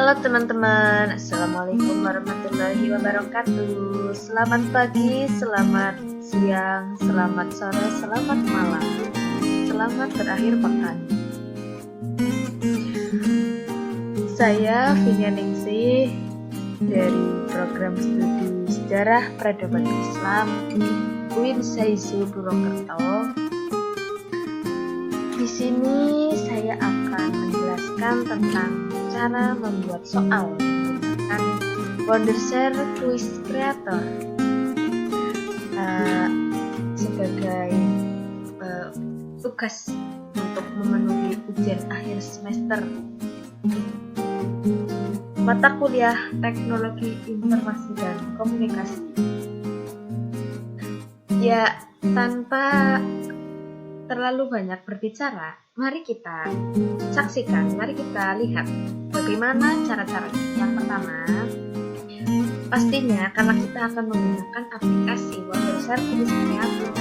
Halo teman-teman, Assalamualaikum warahmatullahi wabarakatuh. Selamat pagi, selamat siang, selamat sore, selamat malam, selamat berakhir pekan. Saya Vinia Ningsih dari program studi Sejarah Peradaban Islam UIN Saizu Purwokerto. Di sini saya akan menjelaskan tentang cara membuat soal menggunakan Wondershare Quiz Creator sebagai tugas untuk memenuhi ujian akhir semester mata kuliah Teknologi Informasi dan Komunikasi. Ya, tanpa terlalu banyak berbicara, mari kita saksikan, mari kita lihat bagaimana cara-caranya. Yang pertama, pastinya karena kita akan menggunakan aplikasi Wondershare Quiz Creator,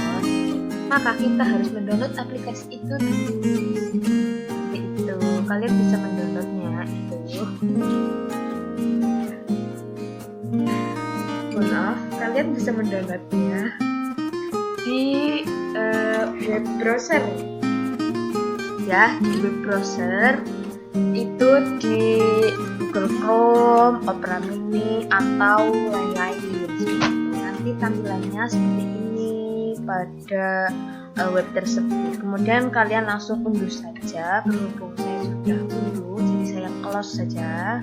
maka kita harus mendownload aplikasi itu dulu. Seperti itu, kalian bisa mendownloadnya itu. Kalian bisa mendownloadnya di web browser, ya, di web browser itu di Google Chrome, Opera Mini atau lain-lain. Nanti tampilannya seperti ini pada web tersebut. Kemudian kalian langsung unduh saja. Berhubung saya sudah unduh, jadi saya close saja.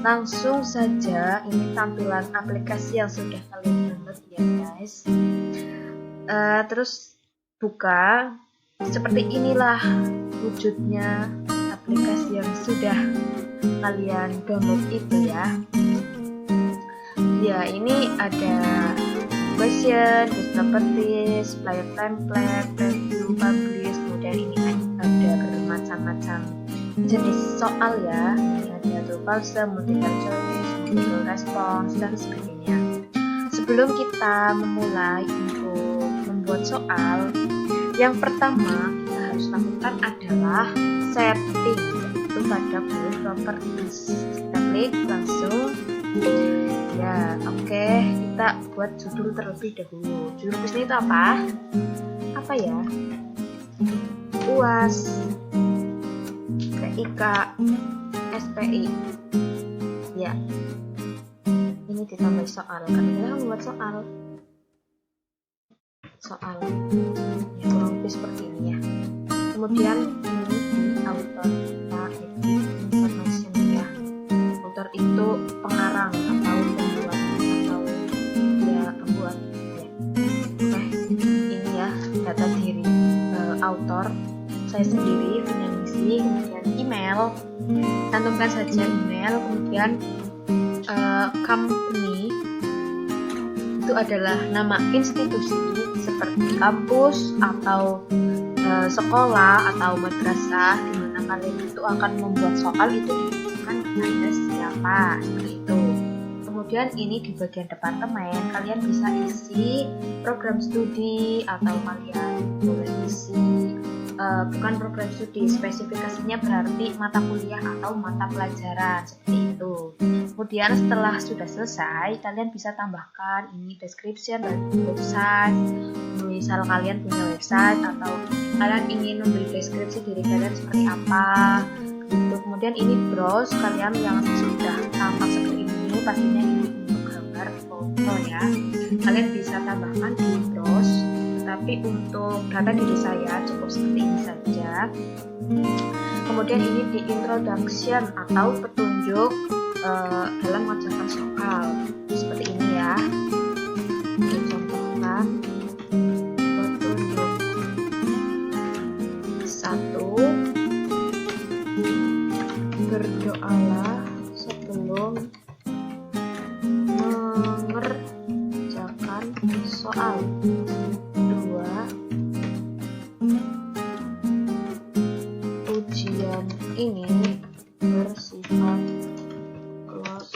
Langsung saja ini tampilan aplikasi yang sudah kalian download ya guys. Terus buka, seperti inilah wujudnya aplikasi yang sudah kalian download itu ya. Ya, ini ada question, list properties, player template, preview, publish. Kemudian ini ada bermacam-macam jenis soal ya. Ini ada true false, multiple choice, multiple response dan sebagainya. Sebelum kita memulai untuk membuat soal, yang pertama kita harus lakukan adalah setting, yaitu pada properties. Kita klik langsung. Ya, oke, kita buat judul terlebih dahulu. Judul kuisnya itu apa? Apa ya? UAS PIK SPI. Ya, ini ditambah soal karena kita membuat soal ya, kurang lebih seperti ini ya. Kemudian ini di author, kita edit information ya. Author itu pengarang atau pembuat atau ya pembuat ya. Oke, ini ya data diri author saya sendiri, Vinia Ningsih. Kemudian email, cantumkan saja email. Kemudian company itu adalah nama institusi seperti kampus atau sekolah atau madrasah di mana kalian itu akan membuat soal itu ditentukan kepada siapa, seperti itu. Kemudian ini di bagian departemen kalian bisa isi program studi atau kalian boleh isi bukan program studi, spesifikasinya berarti mata kuliah atau mata pelajaran, seperti itu. Kemudian setelah sudah selesai, kalian bisa tambahkan ini description dari website. Misal kalian punya website atau kalian ingin memberi deskripsi diri kalian seperti apa gitu. Kemudian ini browse, kalian yang sudah tampak seperti ini, pastinya ini untuk gambar foto ya. Kalian bisa tambahkan di browse, tapi untuk data diri saya cukup seperti ini saja. Kemudian ini di introduction atau petunjuk dalam mengerjakan soal, seperti ini ya. Contohkan petunjuk 1, berdoalah sebelum mengerjakan soal. 2, ujian ini bersifat closed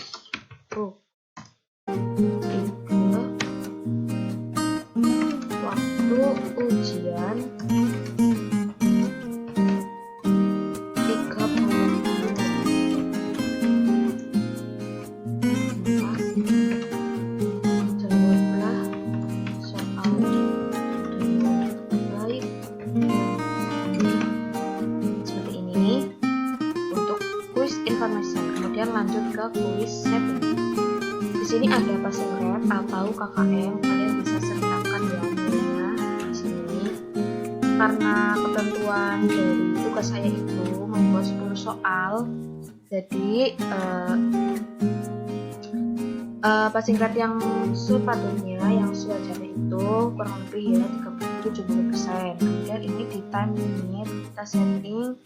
book. 3, waktu ujian 30 menit. quiz information, kemudian lanjut ke quiz setting. Di sini ada passing grade atau KKM, kalian bisa sertakan ya nilainya di sini. Karena ketentuan dari tugas saya itu membuat 10 soal, jadi passing grade yang sepatutnya, yang sewajarnya itu kurang lebih ya 70%. Kemudian ini di time limit kita setting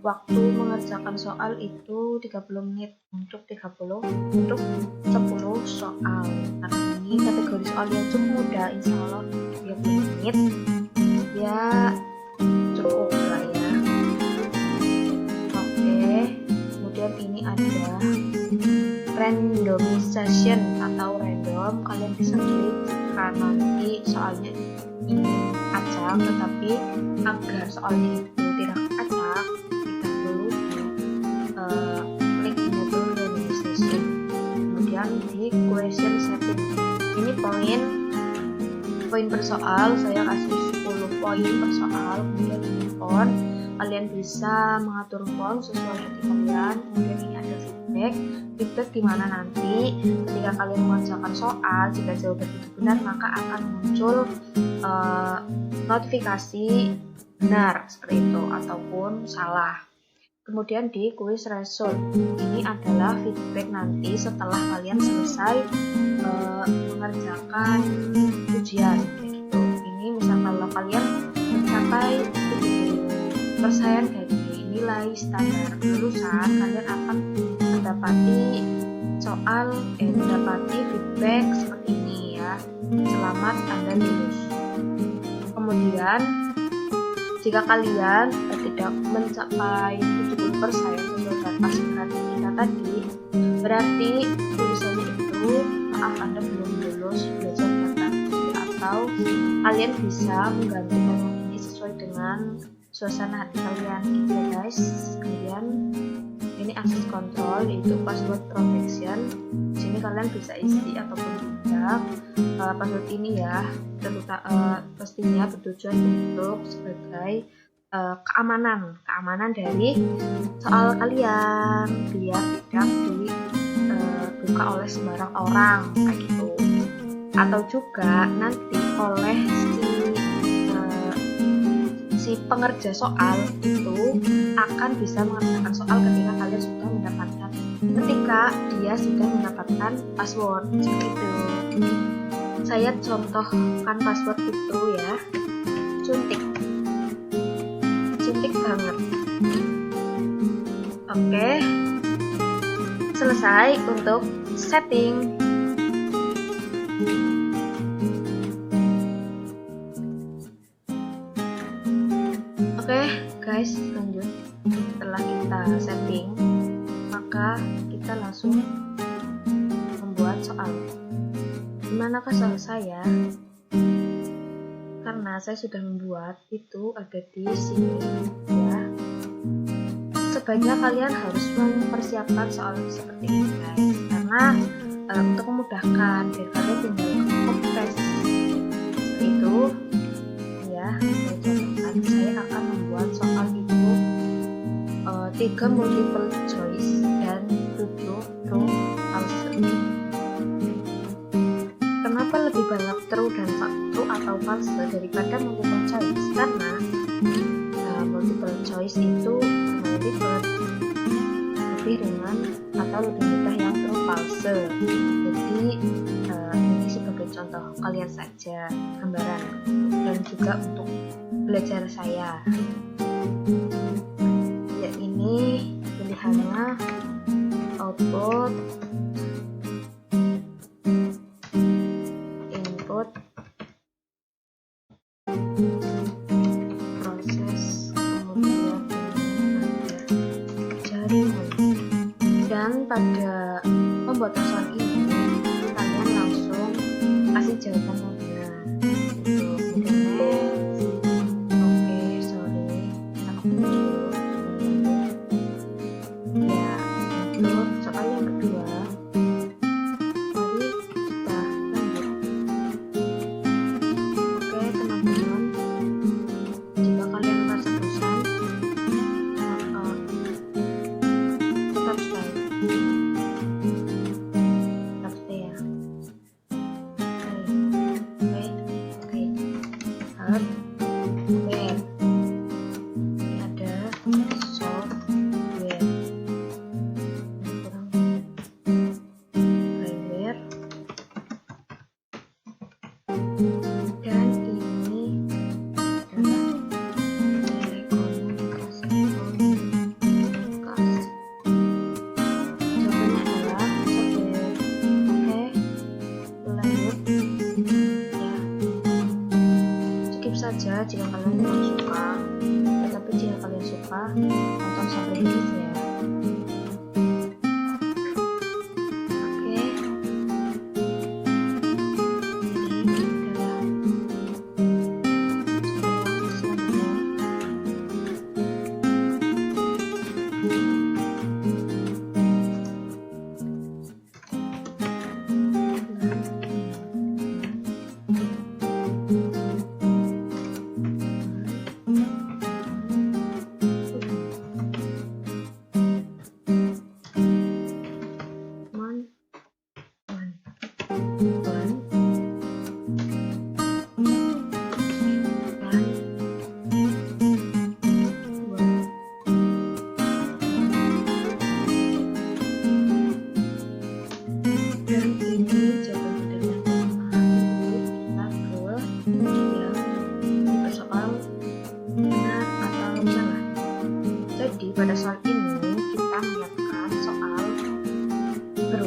waktu mengerjakan soal itu 30 menit untuk 10 soal. Karena ini kategori soal yang cukup mudah, insya Allah 30 menit ya cukup lah ya. Oke, kemudian ini ada randomization atau random, kalian bisa klik karena nanti soalnya ini acak, tetapi agar soalnya itu tidak acak kita perlu klik enable randomization. Kemudian di question setting, ini poin per soal, saya kasih 10 poin per soal. Kemudian ini font, kalian bisa mengatur font sesuai hati kalian. Kemudian ini ada feedback di mana nanti ketika kalian mengerjakan soal, jika jawaban itu benar maka akan muncul notifikasi benar seperti itu ataupun salah. Kemudian di quiz result, ini adalah feedback nanti setelah kalian selesai mengerjakan ujian gitu. Ini misal kalau kalian mencapai 70% dari nilai standar kelulusan, kalian akan mendapati feedback seperti ini ya, selamat Anda lulus. Kemudian jika kalian tidak mencapai 70% sesuai passing grade kita tadi, berarti tulisannya itu maaf Anda belum lulus belajar data, atau kalian bisa menggantikan ini sesuai dengan suasana hati kalian gitu ya guys. Kemudian ini access control, yaitu password protection. Di sini kalian bisa isi ataupun tidak. Password ini ya pastinya bertujuan untuk sebagai keamanan dari soal kalian, biar tidak dibuka oleh sembarang orang kayak gitu. Atau juga nanti oleh si pengerja soal itu akan bisa mengerjakan soal ketika dia sudah mendapatkan password seperti itu. Saya contohkan password itu ya, suntik banget. Oke, selesai untuk setting. Oke guys, lanjut. Setelah kita setting, maka kita langsung membuat soal. Dimanakah soal saya? Karena saya sudah membuat itu ada di sini ya. Sebaiknya kalian harus mempersiapkan soal seperti ini guys, karena untuk memudahkan biar kalian tinggal copy paste itu ya. Saya akan membuat soal itu 3 multiple choice dan 7 true false. Kenapa lebih banyak true atau false daripada multiple choice? Karena multiple choice itu lebih ringan atau lebih mudah yang true false. Jadi ini sebagai contoh kalian saja, gambaran dan juga untuk belajar saya. Ya, ini pilihannya output, input, proses, kemudian ada jaringan. Dan pada pembuatan soal ini kalian langsung kasih jawaban yang benar.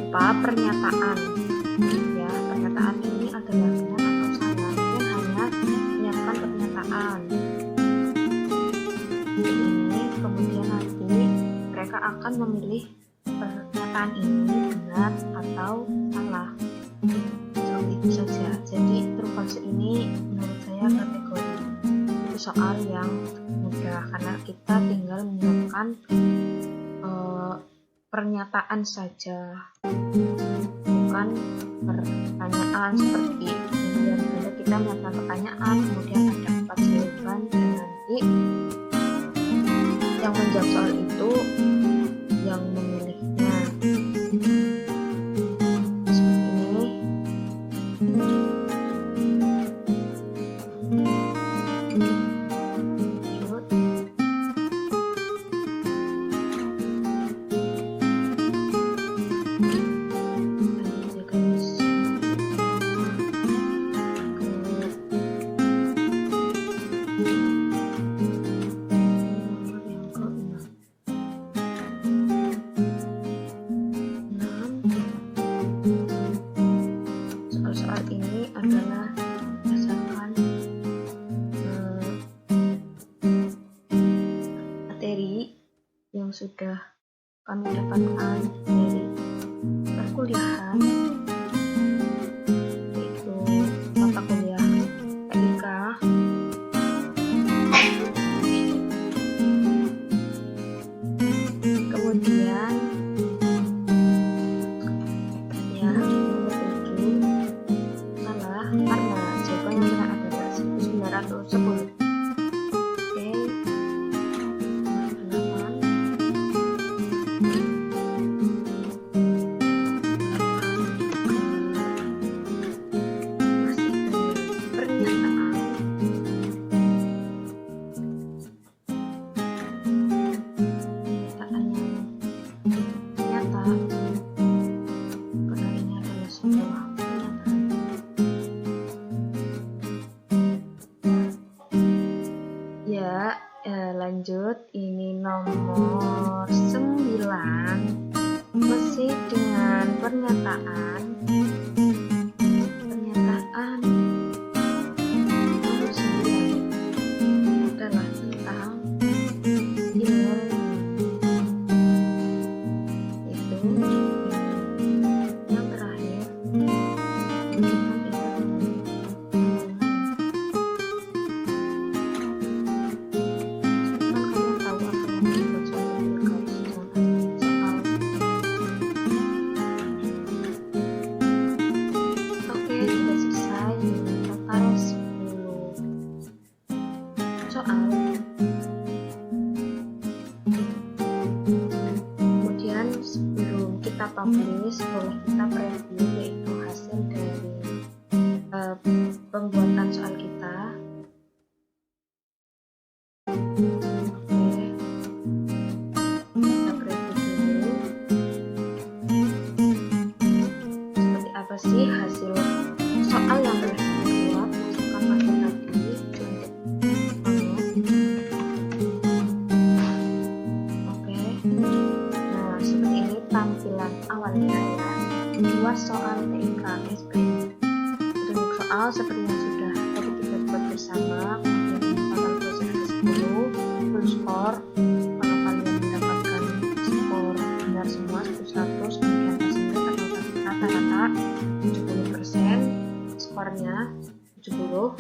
berupa pernyataan. Ya, pernyataan ini adalah benar atau salah. Kalian hanya menyiapkan pernyataan. Ini kemudian nanti mereka akan memilih pernyataan ini benar atau salah. Seperti itu saja. Jadi true false ini menurut saya kategori itu soal yang mudah karena kita tinggal menyiapkan pernyataan saja, bukan pertanyaan seperti kemudian ada kita menyiapkan pertanyaan, kemudian ada 4 jawaban dan nanti yang menjawab soal itu yang memilihnya. Seperti ini. Soal ini adalah berdasarkan materi yang sudah kami dapatkan dari perkuliahan, yaitu mata kuliah TIK. Kemudian ya, nomor 7 salah karena jawaban yang benar adalah 1910. Oke, nomor 8 masih dengan pernyataan. Pernyataan yang nyata karena ini adalah sebuah pernyataan. Ya, lanjut. Ini nomor 9 masih dengan pernyataan. Pernyataan nomor 9 adalah tentang e-learning. Itu yang terakhir tentang e-learning. Kan kalian tahu apa yang dibuat soal ini guys, soal. Oke, sudah selesai. Total 10 soal. Kemudian sebelum kita publish, boleh kita preview yaitu hasil dari pembuatan soal kita. Oke, kita preview dulu. Seperti apa sih hasil soal yang telah kita buat? Masukkan materi tadi, contoh banget. Oke, nah seperti ini tampilan awalnya ya. 2 soal TIK SP. Untuk soal seperti yang sudah tadi kita buat bersama, kemudian total proses ada 10, full score. Kalau kalian mendapatkan skor benar semua 100, kemudian hasilnya rata-rata 70%, skornya 70.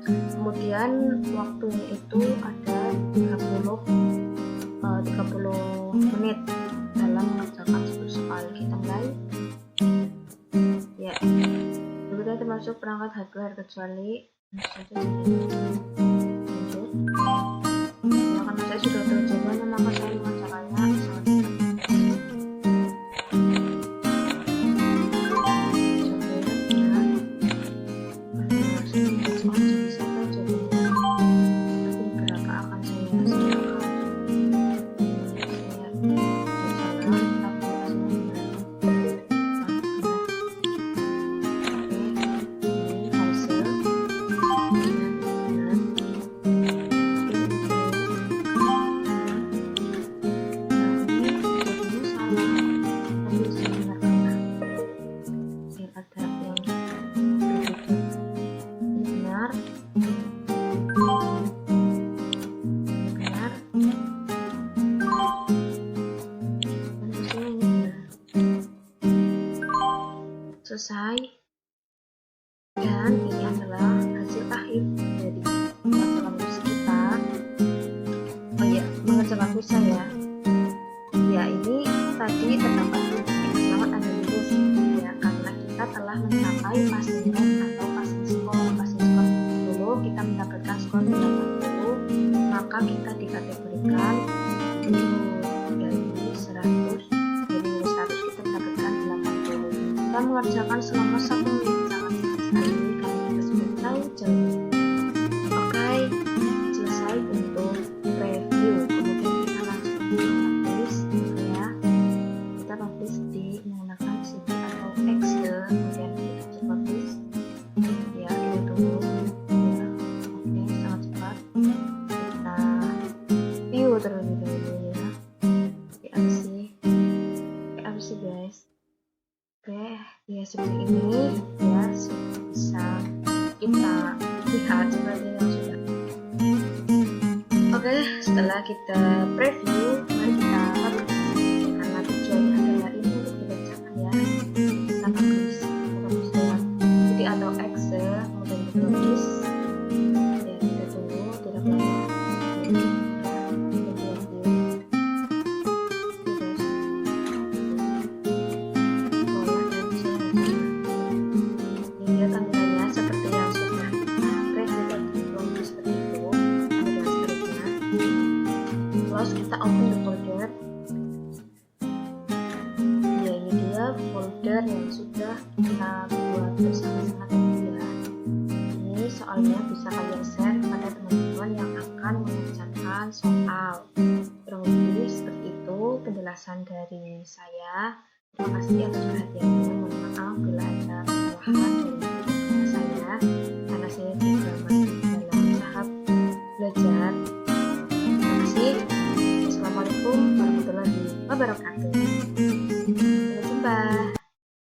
Kemudian waktunya itu ada 30 menit dalam mengerjakan 10 soal. Kita mulai ya. Berikutnya termasuk perangkat hardware kecuali lanjut. Ya, karena saya sudah tahu jawabannya maka saya mengerjakannya sangat cepat. selesai, dan ini adalah hasil akhir dari mengerjakan kuis kita. Oh ya, mengerjakan kuis saya. Ya, ini tadi terdapat selamat Anda lulus ya, karena kita telah mencapai passing rate atau passing score. Passing score dulu kita mendapatkan skor 80, maka kita dikategorikan dari 100, jadi dari 100 kita mendapatkan 80. Kita mengerjakan selama 1 menit, sangat sekali karena kita sudah tahu jawabannya. Oke, selesai untuk review. Kemudian kita langsung publish ya. Kita publish di menggunakan CV atau Excel, kemudian kita cek publish ya, ini dulu ya. Oke, sangat cepat. Kita view terlebih dahulu ya. Oke, apa sih guys? Oke, ya seperti ini ya, bisa kita lihat seperti yang sudah. Oke, setelah kita preview, mari kita publish, karena tujuannya adalah ini untuk dibacakan ya. Kita publish lewat CV atau Excel, kemudian kita publish ya. Kita tunggu tidak lama. Tampilannya seperti yang sudah kita preview tadi, lalu seperti itu, kemudian seterusnya. Terus kita open the folder. Ya, ini dia folder yang sudah kita buat bersama-sama tadi ya. Ini soalnya bisa kalian share pada teman-teman yang akan mengerjakan soal. Kurang lebih seperti itu penjelasan dari saya. Terima kasih atas perhatiannya. Mohon maaf bila ada kesalahan dari saya, karena saya juga masih dalam tahap belajar. Terima kasih. Assalamualaikum warahmatullahi wabarakatuh.